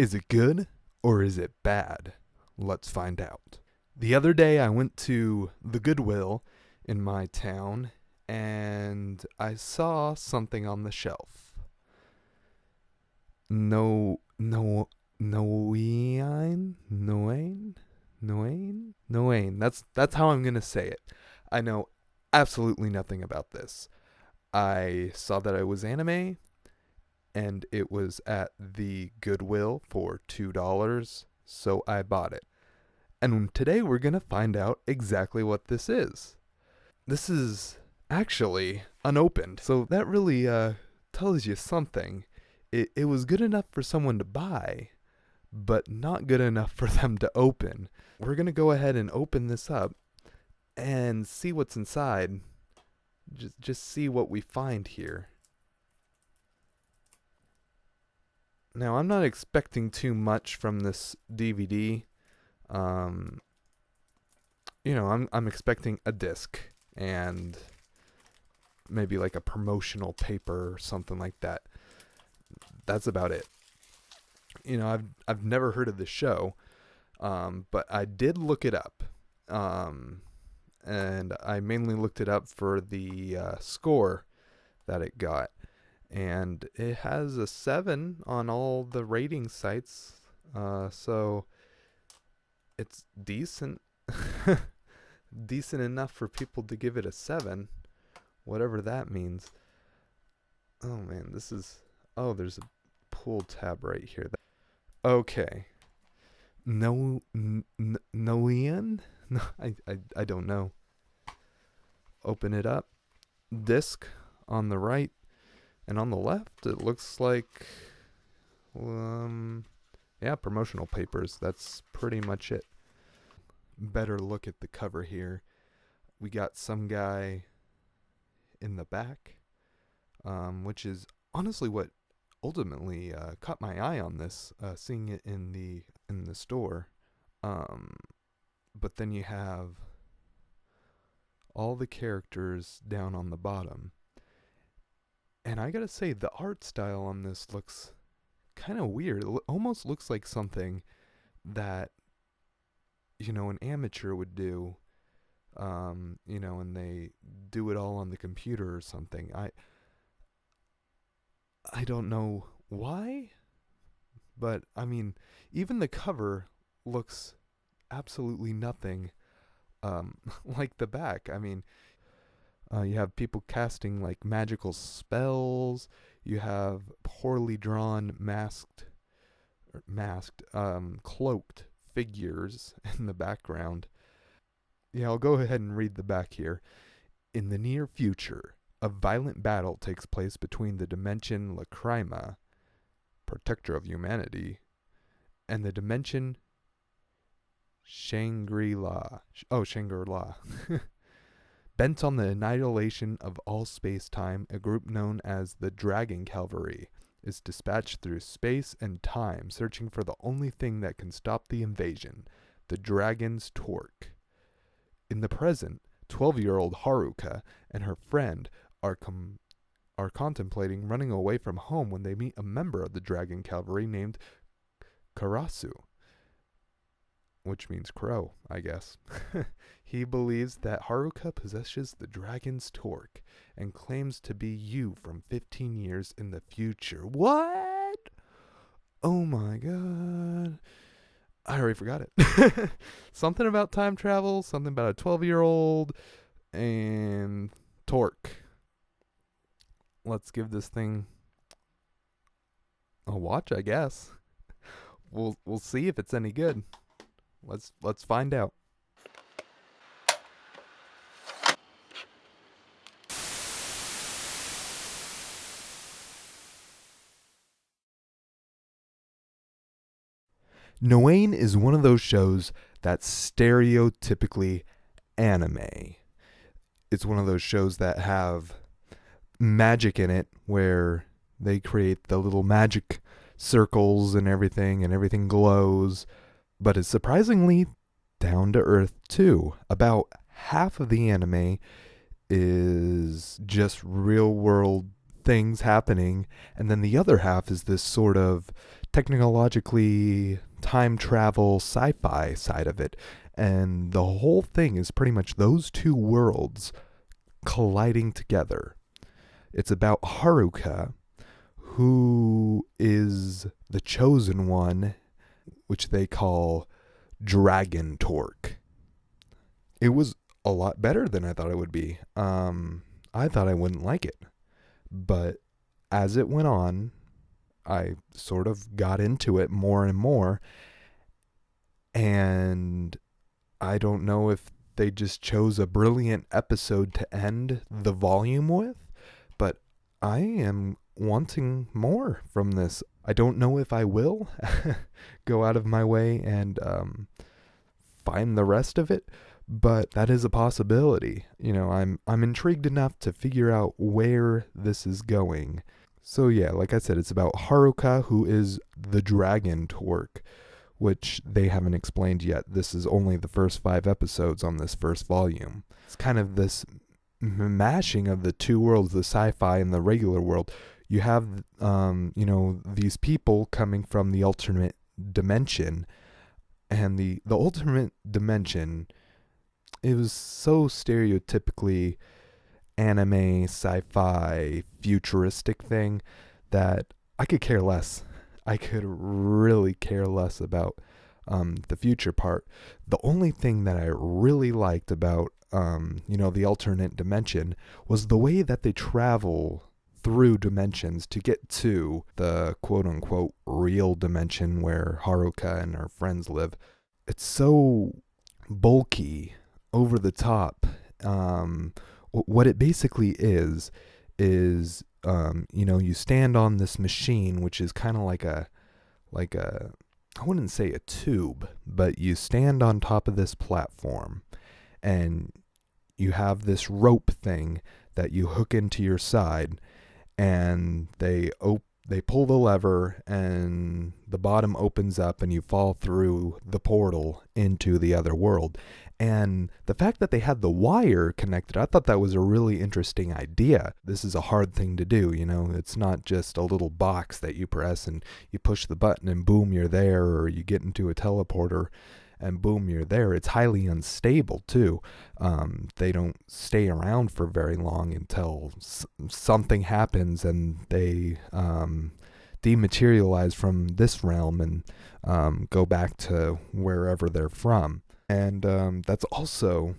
Is it good or is it bad? Let's find out. The other day I went to the GoodWill in my town and I saw something on the shelf. No, no, Noein? Noein? Noein? Noein. That's how I'm gonna say it. I know absolutely nothing about this. I saw that it was anime and it was at the Goodwill for $2, so I bought it. And today we're going to find out exactly what this is. This is actually unopened, so that really tells you something. It was good enough for someone to buy, but not good enough for them to open. We're going to go ahead and open this up and see what's inside. Just see what we find here. Now, I'm not expecting too much from this DVD. I'm expecting a disc and maybe like a promotional paper or something like that. That's about it. I've never heard of the show, but I did look it up, and I mainly looked it up for the score that it got. And it has a 7 on all the rating sites. So it's decent. Decent enough for people to give it a 7. Whatever that means. Oh man, there's a pull tab right here. Okay. Noein? No, I don't know. Open it up. Disc on the right. And on the left, it looks like, promotional papers. That's pretty much it. Better look at the cover here. We got some guy in the back, which is honestly what ultimately caught my eye on this, seeing it in the store. But then you have all the characters down on the bottom. And I gotta say, the art style on this looks kind of weird. It almost looks like something that, an amateur would do, and they do it all on the computer or something. I don't know why, but, even the cover looks absolutely nothing like the back. You have people casting like magical spells. You have poorly drawn cloaked figures in the background. Yeah, I'll go ahead and read the back here. In the near future, a violent battle takes place between the dimension Lacrima, protector of humanity, and the dimension Shangri-La. Shangri-La. Bent on the annihilation of all space-time, a group known as the Dragon Cavalry is dispatched through space and time, searching for the only thing that can stop the invasion, the dragon's torque. In the present, 12-year-old Haruka and her friend are contemplating running away from home when they meet a member of the Dragon Cavalry named Karasu, which means crow, I guess. He believes that Haruka possesses the dragon's torque and claims to be you from 15 years in the future. What? Oh my god. I already forgot it. Something about time travel, something about a 12-year-old, and torque. Let's give this thing a watch, I guess. We'll see if it's any good. Let's find out. Noein is one of those shows that's stereotypically anime. It's one of those shows that have magic in it, where they create the little magic circles and everything glows, but it's surprisingly down to earth too. About half of the anime is just real world things happening, and then the other half is this sort of technologically time travel sci-fi side of it. And the whole thing is pretty much those two worlds colliding together. It's about Haruka, who is the chosen one, which they call Dragon Torque. It was a lot better than I thought it would be. I thought I wouldn't like it, but as it went on, I sort of got into it more and more, and I don't know if they just chose a brilliant episode to end the volume with, but I am wanting more from this. I don't know if I will go out of my way and find the rest of it, but that is a possibility. I'm intrigued enough to figure out where this is going. So yeah, like I said, it's about Haruka, who is the Dragon Torque, which they haven't explained yet. This is only the first 5 episodes on this first volume. It's kind of this mashing of the two worlds, the sci-fi and the regular world. You have, these people coming from the alternate dimension, and the alternate dimension, it was so stereotypically anime, sci-fi, futuristic thing that I could care less. I could really care less about the future part. The only thing that I really liked about, the alternate dimension was the way that they travel through dimensions to get to the quote-unquote real dimension where Haruka and her friends live. It's so bulky, over the top. What it basically is you stand on this machine, which is kind of like a I wouldn't say a tube, but you stand on top of this platform, and you have this rope thing that you hook into your side, and they pull the lever, and the bottom opens up, and you fall through the portal into the other world. And the fact that they had the wire connected, I thought that was a really interesting idea. This is a hard thing to do, It's not just a little box that you press and you push the button and boom, you're there, or you get into a teleporter and boom, you're there. It's highly unstable, too. They don't stay around for very long until something happens and they dematerialize from this realm and go back to wherever they're from. And that's also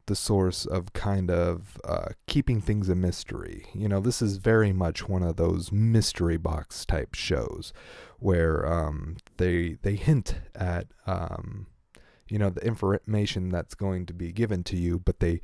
the source of kind of keeping things a mystery. This is very much one of those mystery box type shows where they hint at the information that's going to be given to you, but they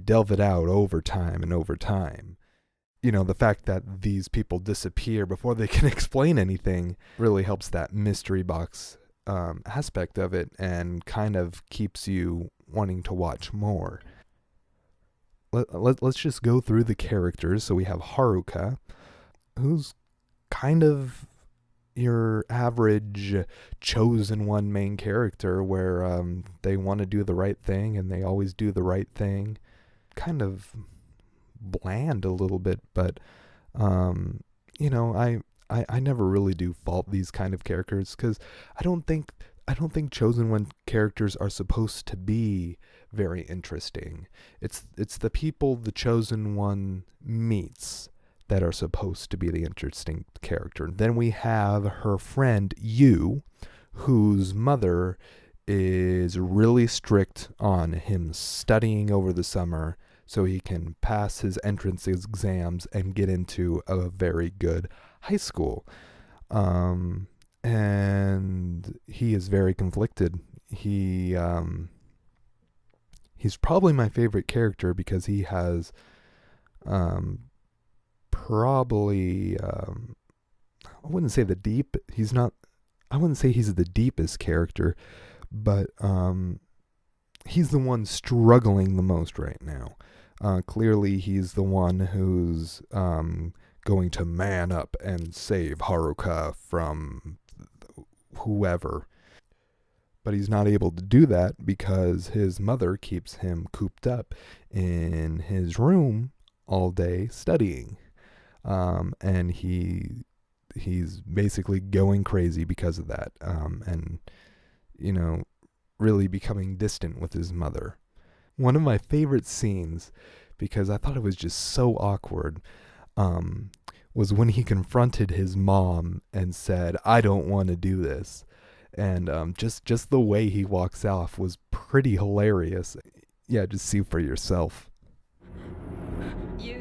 delve it out over time and over time. The fact that these people disappear before they can explain anything really helps that mystery box aspect of it and kind of keeps you wanting to watch more. Let's just go through the characters. So we have Haruka, who's kind of your average chosen one main character where they want to do the right thing and they always do the right thing. Kind of bland a little bit, but I never really do fault these kind of characters because I don't think chosen one characters are supposed to be very interesting. It's the people the chosen one meets that are supposed to be the interesting character. Then we have her friend Yu, whose mother is really strict on him studying over the summer so he can pass his entrance exams and get into a very good high school. And he is very conflicted. He's probably my favorite character because he has probably I wouldn't say I wouldn't say he's the deepest character, but he's the one struggling the most right now. Clearly he's the one who's going to man up and save Haruka from whoever. But he's not able to do that because his mother keeps him cooped up in his room all day studying. and he's basically going crazy because of that, and you know, really becoming distant with his mother. One of my favorite scenes, because I thought it was just so awkward, was when he confronted his mom and said, "I don't want to do this." And just the way he walks off was pretty hilarious. Yeah, just see for yourself. ユウ、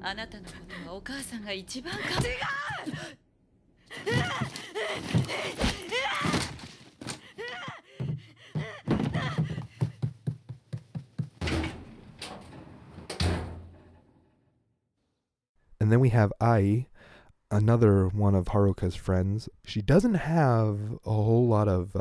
あなたのことはお母さんが一番か。違う。And then we have Ai, another one of Haruka's friends. She doesn't have a whole lot of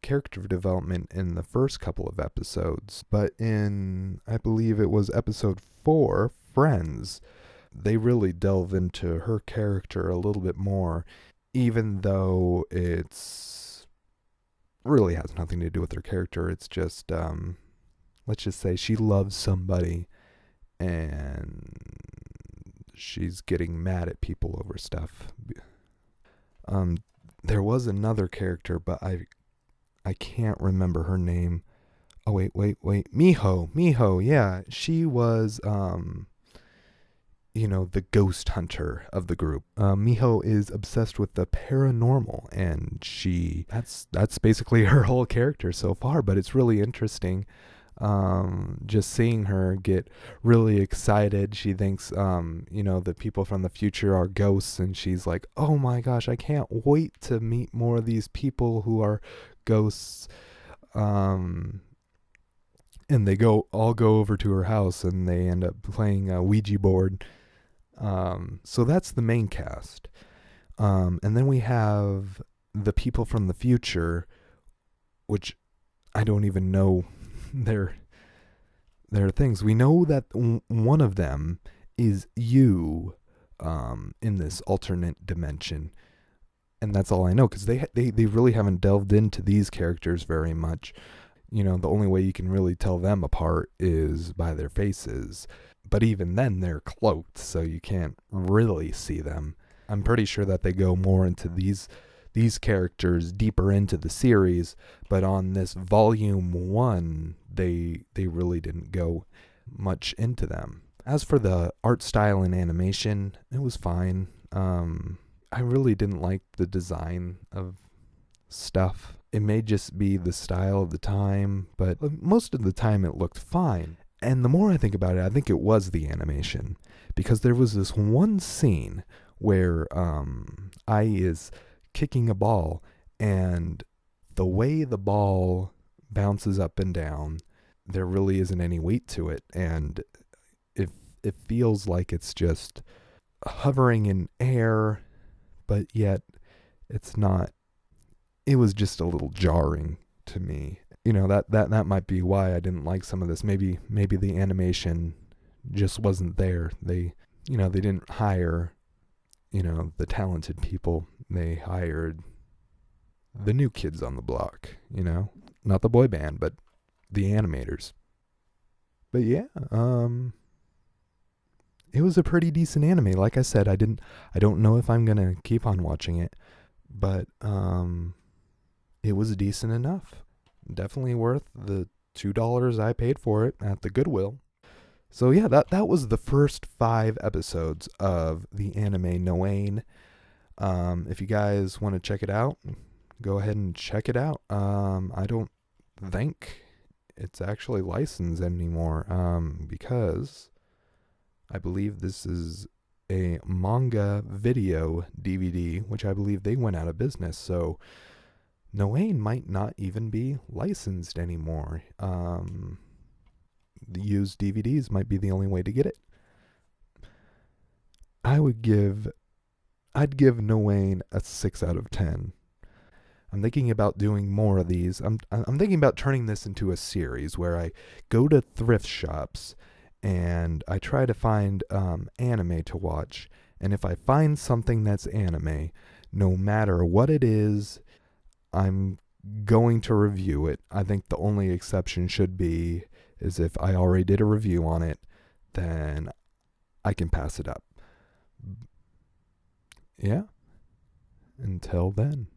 character development in the first couple of episodes, but in, I believe it was episode 4, Friends, they really delve into her character a little bit more, even though it's really has nothing to do with her character. It's just, let's just say she loves somebody and she's getting mad at people over stuff. There was another character, but I can't remember her name. Oh wait. Miho, yeah. She was the ghost hunter of the group. Miho is obsessed with the paranormal, and that's basically her whole character so far, but it's really interesting. Just seeing her get really excited. She thinks, the people from the future are ghosts, and she's like, oh my gosh, I can't wait to meet more of these people who are ghosts. And they all go over to her house, and they end up playing a Ouija board. So that's the main cast. And then we have the people from the future, which I don't even know their things. We know that one of them is you, in this alternate dimension, and that's all I know, because they really haven't delved into these characters very much. The only way you can really tell them apart is by their faces, but even then they're cloaked, so you can't really see them. I'm pretty sure that they go more into these characters deeper into the series, but on this volume 1 they really didn't go much into them. As for the art style and animation, it was fine. I really didn't like the design of stuff. It may just be the style of the time, but most of the time it looked fine. And the more I think about it, I think it was the animation, because there was this one scene where Ai is kicking a ball, and the way the ball bounces up and down, there really isn't any weight to it, and it feels like it's just hovering in air, but yet it's not. It was just a little jarring to me. That might be why I didn't like some of this. Maybe the animation just wasn't there. They didn't hire the talented people. They hired the new kids on the block, not the boy band, but the animators. But yeah, it was a pretty decent anime. Like I said, I don't know if I'm going to keep on watching it, but it was decent enough. Definitely worth the $2 I paid for it at the Goodwill. So yeah, that was the first 5 episodes of the anime Noein. If you guys want to check it out, go ahead and check it out. I don't think it's actually licensed anymore, because I believe this is a manga video DVD, which I believe they went out of business. So Noein might not even be licensed anymore. The used DVDs might be the only way to get it. I'd give Noein a 6 out of 10. I'm thinking about doing more of these. I'm thinking about turning this into a series where I go to thrift shops and I try to find anime to watch. And if I find something that's anime, no matter what it is, I'm going to review it. I think the only exception should be is if I already did a review on it, then I can pass it up. Yeah. Until then.